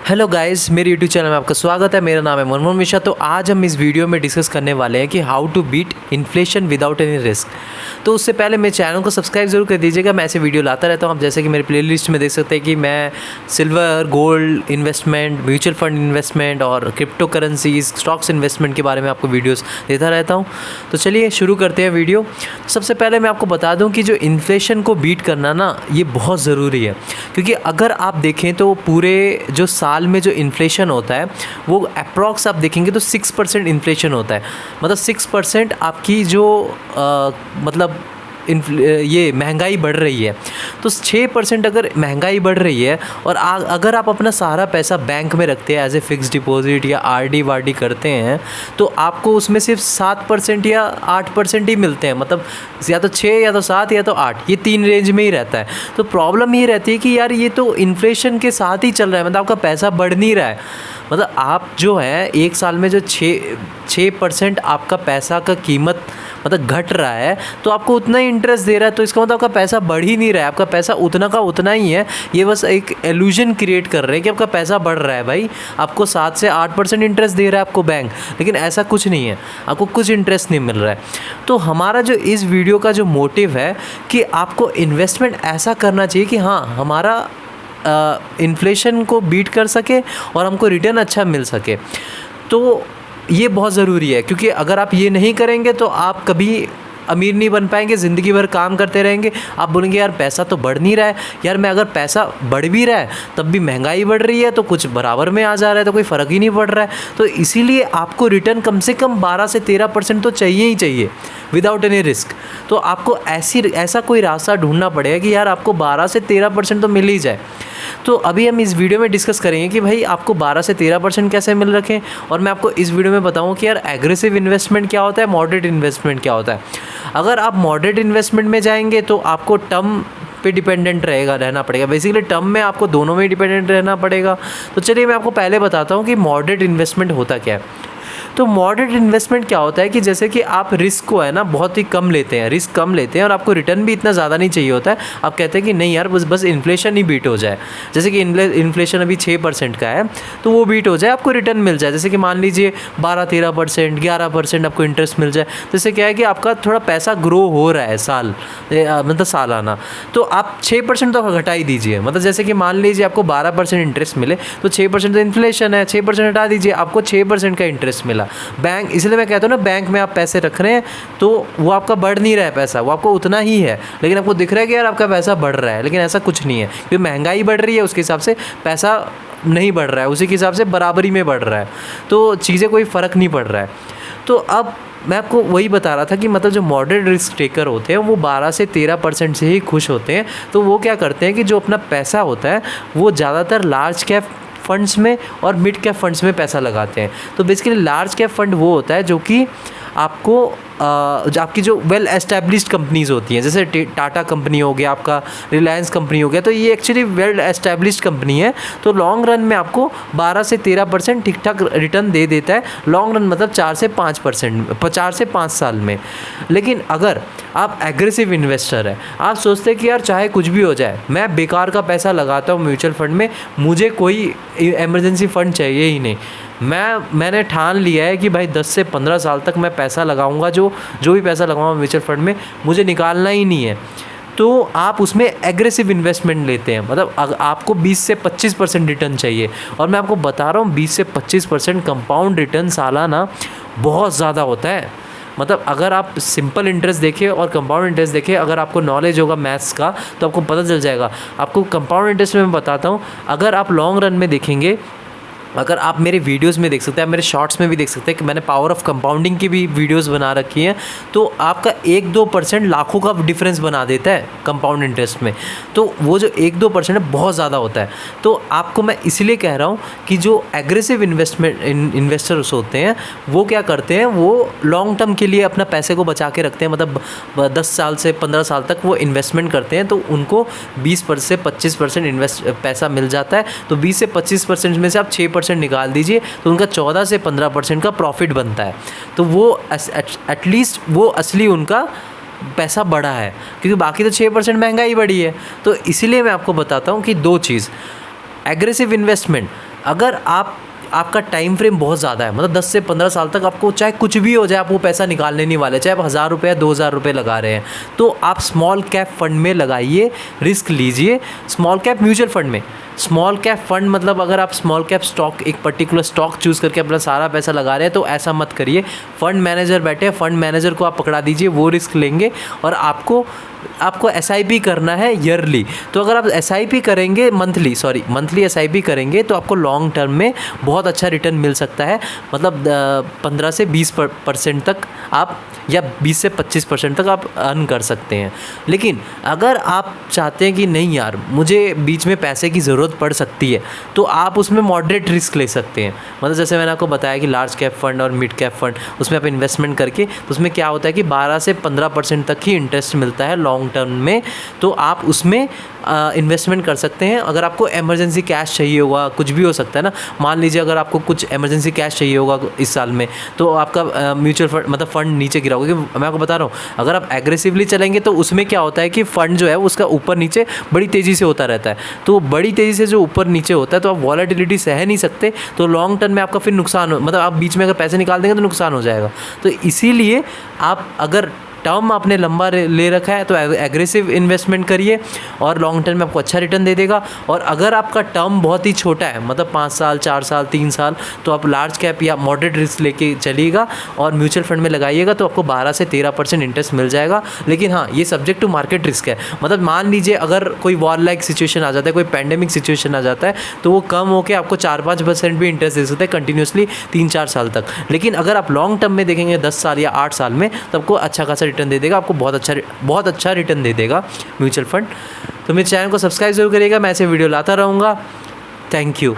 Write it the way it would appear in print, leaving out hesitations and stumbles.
Hello guys, मेरे YouTube channel में आपका स्वागत है। मेरा नाम है मनमोहन मिश्रा। तो आज हम इस वीडियो में डिस्कस करने वाले हैं कि how to beat inflation without any risk. तो उससे पहले मेरे चैनल को सब्सक्राइब जरूर कर दीजिएगा। मैं ऐसे वीडियो लाता रहता हूँ। आप जैसे कि मेरे प्लेलिस्ट में देख सकते हैं कि मैं silver, gold investment, mutual fund investment और क्रिप्टो करेंसीज, स्टॉक्स इन्वेस्टमेंट के बारे में आपको वीडियोज़ देता रहता हूँ। तो चलिए शुरू करते हैं वीडियो। सबसे पहले मैं आपको बता दूँ कि जो इन्फ्लेशन को बीट करना ना, ये बहुत ज़रूरी है। क्योंकि अगर आप देखें तो पूरे जो साल में जो इन्फ्लेशन होता है वो अप्रॉक्स आप देखेंगे तो 6% इन्फ्लेशन होता है। मतलब 6% आपकी जो ये महंगाई बढ़ रही है। तो 6% अगर महंगाई बढ़ रही है और अगर आप अपना सारा पैसा बैंक में रखते हैं एज ए फिक्स डिपॉजिट या आरडी वारडी करते हैं तो आपको उसमें सिर्फ 7% या 8% ही मिलते हैं। मतलब या तो 6 या तो 7 या तो 8, ये 3 रेंज में ही रहता है। तो प्रॉब्लम ये रहती है कि यार ये तो इन्फ्लेशन के साथ ही चल रहा है। मतलब आपका पैसा बढ़ नहीं रहा है। मतलब आप जो है एक साल में जो 6% आपका पैसा का कीमत मतलब घट रहा है तो आपको उतना ही इंटरेस्ट दे रहा है। तो इसका मतलब आपका पैसा बढ़ ही नहीं रहा है, आपका पैसा उतना का उतना ही है। ये बस एक इल्यूजन क्रिएट कर रहे हैं कि आपका पैसा बढ़ रहा है। भाई आपको 7 से 8% इंटरेस्ट दे रहा है आपको बैंक, लेकिन ऐसा कुछ नहीं है, आपको कुछ इंटरेस्ट नहीं मिल रहा है। तो हमारा जो इस वीडियो का जो मोटिव है कि आपको इन्वेस्टमेंट ऐसा करना चाहिए कि हाँ, हमारा इन्फ्लेशन को बीट कर सके और हमको रिटर्न अच्छा मिल सके। तो ये बहुत ज़रूरी है, क्योंकि अगर आप ये नहीं करेंगे तो आप कभी अमीर नहीं बन पाएंगे। ज़िंदगी भर काम करते रहेंगे, आप बोलेंगे यार पैसा तो बढ़ नहीं रहा है। यार मैं अगर पैसा बढ़ भी रहा है तब भी महंगाई बढ़ रही है, तो कुछ बराबर में आ जा रहा है, तो कोई फ़र्क ही नहीं पड़ रहा है। तो इसीलिए आपको रिटर्न कम से कम 12 से 13% तो चाहिए ही चाहिए विदाउट एनी रिस्क। तो आपको ऐसा कोई रास्ता ढूंढना पड़ेगा कि यार आपको 12 से 13% तो मिल ही जाए। तो अभी हम इस वीडियो में डिस्कस करेंगे कि भाई आपको 12 से 13% कैसे मिल रखें। और मैं आपको इस वीडियो में बताऊं कि यार एग्रेसिव इन्वेस्टमेंट क्या होता है, मॉडरेट इन्वेस्टमेंट क्या होता है। अगर आप मॉडरेट इन्वेस्टमेंट में जाएंगे तो आपको टर्म पे डिपेंडेंट रहना पड़ेगा। बेसिकली टर्म में आपको दोनों में डिपेंडेंट रहना पड़ेगा। तो चलिए मैं आपको पहले बताता हूँ कि मॉडरेट इन्वेस्टमेंट होता क्या है। तो मॉडरेट इन्वेस्टमेंट क्या होता है कि जैसे कि आप रिस्क को है ना बहुत ही कम लेते हैं, रिस्क कम लेते हैं और आपको रिटर्न भी इतना ज़्यादा नहीं चाहिए होता है। आप कहते हैं कि नहीं यार बस इन्फ्लेशन ही बीट हो जाए। जैसे कि इन्फ्लेशन अभी 6% का है तो वो बीट हो जाए, आपको रिटर्न मिल जाए। जैसे कि मान लीजिए 12-13%, 11% आपको इंटरेस्ट मिल जाए। तो इससे क्या है कि आपका थोड़ा पैसा ग्रो हो रहा है मतलब सालाना। तो आप 6% तो घटा ही दीजिए। मतलब जैसे कि मान लीजिए आपको 12% इंटरेस्ट मिले तो 6% तो इन्फ्लेशन है, 6% हटा दीजिए, आपको 6% का इंटरेस्ट मिला। बैंक, इसलिए मैं कहता हूँ ना, बैंक में आप पैसे रख रहे हैं तो वो आपका बढ़ नहीं रहा है पैसा, वो आपको उतना ही है, लेकिन आपको दिख रहा है कि यार आपका पैसा बढ़ रहा है। लेकिन ऐसा कुछ नहीं है, क्योंकि महंगाई बढ़ रही है उसके हिसाब से पैसा नहीं बढ़ रहा है, उसी के हिसाब से बराबरी में बढ़ रहा है। तो चीज़ें कोई फ़र्क नहीं पड़ रहा है। तो अब मैं आपको वही बता रहा था कि मतलब जो मॉडरेट रिस्क टेकर होते हैं वो 12 से 13% से ही खुश होते हैं। तो वो क्या करते हैं कि जो अपना पैसा होता है वो ज़्यादातर लार्ज कैप फंड्स में और मिड कैप फंड्स में पैसा लगाते हैं। तो बेसिकली लार्ज कैप फंड वो होता है जो कि आपको आपकी जो वेल एस्टैब्लिश्ड कंपनीज़ होती हैं, जैसे टाटा कंपनी हो गया, आपका रिलायंस कंपनी हो गया, तो ये एक्चुअली वेल एस्टैब्लिश्ड कंपनी है। तो लॉन्ग रन में आपको 12 से 13% ठीक ठाक रिटर्न दे देता है। लॉन्ग रन मतलब 4 से 5 साल में। लेकिन अगर आप एग्रेसिव इन्वेस्टर है, आप सोचते हैं कि यार चाहे कुछ भी हो जाए, मैं बेकार का पैसा लगाता हूँ म्यूचुअल फंड में, मुझे कोई इमरजेंसी फ़ंड चाहिए ही नहीं। मैंने ठान लिया है कि भाई 10 से 15 साल तक मैं पैसा लगाऊंगा, जो भी पैसा लगाऊंगा म्यूचुअल फंड में मुझे निकालना ही नहीं है। तो आप उसमें एग्रेसिव इन्वेस्टमेंट लेते हैं। मतलब आपको 20 से 25% रिटर्न चाहिए। और मैं आपको बता रहा हूँ 20 से 25% कंपाउंड रिटर्न सालाना बहुत ज़्यादा होता है। मतलब अगर आप सिंपल इंटरेस्ट देखें और कंपाउंड इंटरेस्ट देखें, अगर आपको नॉलेज होगा मैथ्स का तो आपको पता चल जाएगा। आपको कंपाउंड इंटरेस्ट में मैं बताता हूँ, अगर आप लॉन्ग रन में देखेंगे, अगर आप मेरे वीडियोस में देख सकते हैं, आप मेरे शॉर्ट्स में भी देख सकते हैं कि मैंने पावर ऑफ कंपाउंडिंग की भी वीडियोस बना रखी हैं। तो आपका 1-2% लाखों का डिफरेंस बना देता है कंपाउंड इंटरेस्ट में। तो वो जो 1-2% है बहुत ज़्यादा होता है। तो आपको मैं इसलिए कह रहा हूँ कि जो एग्रेसिव इन्वेस्टर्स होते हैं वो क्या करते हैं, वो लॉन्ग टर्म के लिए अपना पैसे को बचा के रखते हैं। मतलब 10 साल से 15 साल तक वो इन्वेस्टमेंट करते हैं, तो उनको 20 से 25% पैसा मिल जाता है। तो 20 से 25% में से आप 6% निकाल दीजिए तो उनका 14 से 15% का प्रॉफिट बनता है। तो वो एटलीस्ट वो असली उनका पैसा बढ़ा है, क्योंकि बाकी तो 6% महंगाई बढ़ी है। तो इसीलिए मैं आपको बताता हूँ कि दो चीज़, एग्रेसिव इन्वेस्टमेंट अगर आपका टाइम फ्रेम बहुत ज़्यादा है, मतलब 10 से 15 साल तक आपको चाहे कुछ भी हो जाए आप वो पैसा निकालने नहीं वाले, चाहे आप 1000 रुपये 2000 रुपये लगा रहे हैं, तो आप स्मॉल कैप फंड में लगाइए, रिस्क लीजिए। स्मॉल कैप म्यूचुअल फंड में, स्मॉल कैप फंड मतलब अगर आप स्मॉल कैप स्टॉक, एक पर्टिकुलर स्टॉक चूज़ करके अपना सारा पैसा लगा रहे हैं तो ऐसा मत करिए। फंड मैनेजर बैठे हैं, फंड मैनेजर को आप पकड़ा दीजिए, वो रिस्क लेंगे। और आपको SIP करना है ईयरली, तो अगर आप SIP करेंगे मंथली SIP करेंगे तो आपको लॉन्ग टर्म में बहुत अच्छा रिटर्न मिल सकता है। मतलब 15 से 20% तक आप, या 20 से 25% तक आप अर्न कर सकते हैं। लेकिन अगर आप चाहते हैं कि नहीं यार मुझे बीच में पैसे की ज़रूरत पड़ सकती है, तो आप उसमें मॉडरेट रिस्क ले सकते हैं। मतलब जैसे मैंने आपको बताया कि लार्ज कैप फंड और मिड कैप फंड, उसमें आप इन्वेस्टमेंट करके, तो उसमें क्या होता है कि 12 से 15% तक ही इंटरेस्ट मिलता है लॉन्ग टर्म में, तो आप उसमें इन्वेस्टमेंट कर सकते हैं। अगर आपको इमरजेंसी कैश चाहिए होगा, कुछ भी हो सकता है ना, मान लीजिए अगर आपको कुछ इमरजेंसी कैश चाहिए होगा इस साल में, तो आपका म्यूचुअल फंड मतलब फंड नीचे गिरा होगा। क्योंकि मैं आपको बता रहा हूँ, अगर आप एग्रेसिवली चलेंगे तो उसमें क्या होता है कि फ़ंड जो है उसका ऊपर नीचे बड़ी तेज़ी से होता रहता है, तो बड़ी तेज़ी से जो ऊपर नीचे होता है तो आप वॉलेटिलिटी सह नहीं सकते, तो लॉन्ग टर्म में आपका फिर नुकसान हो, मतलब आप बीच में अगर पैसे निकाल देंगे तो नुकसान हो जाएगा। तो इसीलिए आप अगर टर्म आपने लंबा ले रखा है तो एग्रेसिव इन्वेस्टमेंट करिए और लॉन्ग टर्म में आपको अच्छा रिटर्न दे देगा। और अगर आपका टर्म बहुत ही छोटा है, मतलब 5 साल 4 साल 3 साल, तो आप लार्ज कैप या मॉडरेट रिस्क लेके चलिएगा और म्यूचुअल फंड में लगाइएगा, तो आपको 12 से 13% इंटरेस्ट मिल जाएगा। लेकिन हाँ, ये सब्जेक्ट टू मार्केट रिस्क है। मतलब मान लीजिए अगर कोई वॉर लाइक सिचुएशन आ जाता है, कोई पैंडेमिक सिचुएशन आ जाता है, तो वो कम होकर आपको 4-5% भी इंटरेस्ट दे सकते हैं कंटिन्यूसली 3-4 साल तक। लेकिन अगर आप लॉन्ग टर्म में देखेंगे 10 साल या 8 साल में, तो आपको अच्छा खासा रिटर्न दे देगा, आपको बहुत अच्छा रिटर्न दे देगा म्यूचुअल फंड। तो मेरे चैनल को सब्सक्राइब जरूर करिएगा, मैं ऐसे वीडियो लाता रहूँगा। Thank you.